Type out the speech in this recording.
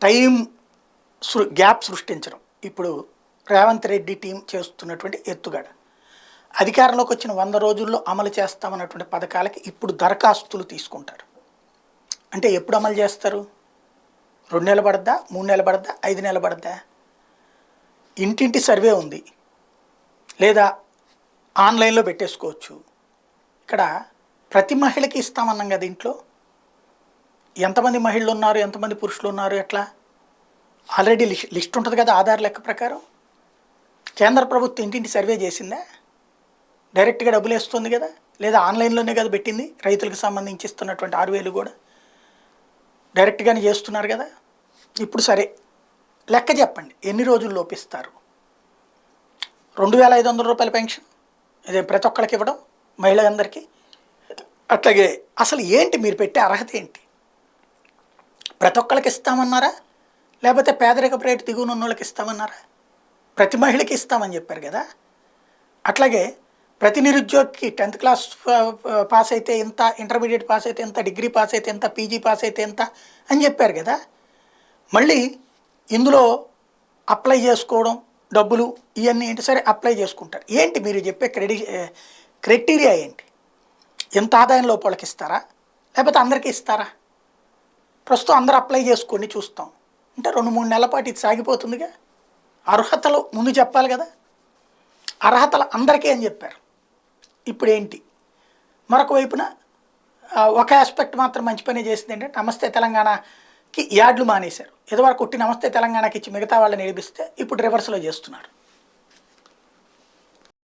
Time gap సృష్టించడం ఇప్పుడు Revanth Reddy team చేస్తున్నటువంటి ఎత్తుగడ. అధికారంలోకి వచ్చిన 100 రోజుల్లో అమలు చేస్తామన్నటువంటి పథకాలకి ఇప్పుడు దరఖాస్తులు తీసుకుంటారు. అంటే ఎప్పుడు అమలు చేస్తారు? 2 నెలలు పడద్దా, 3 నెలలు పడద్దా, 5 నెలలు పడద్దా? ఇంటింటి సర్వే ఉంది, లేదా ఆన్లైన్లో పెట్టేసుకోవచ్చు. ఇక్కడ ప్రతి మహిళకి ఇస్తామన్నాం కదా. ఇంట్లో ఎంతమంది మహిళలు ఉన్నారు, ఎంతమంది పురుషులు ఉన్నారు, ఎట్లా ఆల్రెడీ లిస్ట్ ఉంటుంది కదా. ఆధార్ లెక్క ప్రకారం కేంద్ర ప్రభుత్వం ఇంటింటి సర్వే చేసిందా? డైరెక్ట్గా డబ్బులు వేస్తుంది కదా, లేదా ఆన్లైన్లోనే కదా పెట్టింది. రైతులకు సంబంధించి ఇస్తున్నటువంటి 6,000 కూడా డైరెక్ట్గానే చేస్తున్నారు కదా. ఇప్పుడు సరే లెక్క చెప్పండి, ఎన్ని రోజులు లోపిస్తారు? 2,500 రూపాయల పెన్షన్ ఇదే ప్రతి ఒక్కరికి ఇవ్వడం మహిళలందరికీ. అట్లాగే అసలు ఏంటి మీరు పెట్టే అర్హత ఏంటి? ప్రతి ఒక్కరికి ఇస్తామన్నారా, లేకపోతే పేదరికపు రేటు దిగువన ఉన్న వాళ్ళకి ఇస్తామన్నారా? ప్రతి మహిళకి ఇస్తామని చెప్పారు కదా. అట్లాగే ప్రతి నిరుద్యోగికి 10th క్లాస్ పాస్ అయితే ఎంత, ఇంటర్మీడియట్ పాస్ అయితే ఎంత, డిగ్రీ పాస్ అయితే ఎంత, పీజీ పాస్ అయితే ఎంత అని చెప్పారు కదా. మళ్ళీ ఇందులో అప్లై చేసుకోవడం, డబ్బులు ఇవన్నీ ఏంటి? సరే అప్లై చేసుకుంటారు. ఏంటి మీరు చెప్పే క్రైటీరియా ఏంటి? ఎంత ఆదాయంలో వాళ్ళకి ఇస్తారా, లేకపోతే అందరికీ ఇస్తారా? ప్రస్తుతం అందరూ అప్లై చేసుకొని చూస్తాం అంటే 2-3 నెలల పాటు ఇది సాగిపోతుందిగా. అర్హతలు ముందు చెప్పాలి కదా. అర్హతలు అందరికీ అని చెప్పారు. ఇప్పుడు ఏంటి? మరొక వైపున ఒక ఆస్పెక్ట్ మాత్రం మంచి పని చేసింది ఏంటంటే, నమస్తే తెలంగాణకి యాడ్లు మానేశారు. ఇదివరకు కొట్టి నమస్తే తెలంగాణకి ఇచ్చి మిగతా వాళ్ళని ఏడిపిస్తే ఇప్పుడు రివర్స్లో చేస్తున్నారు.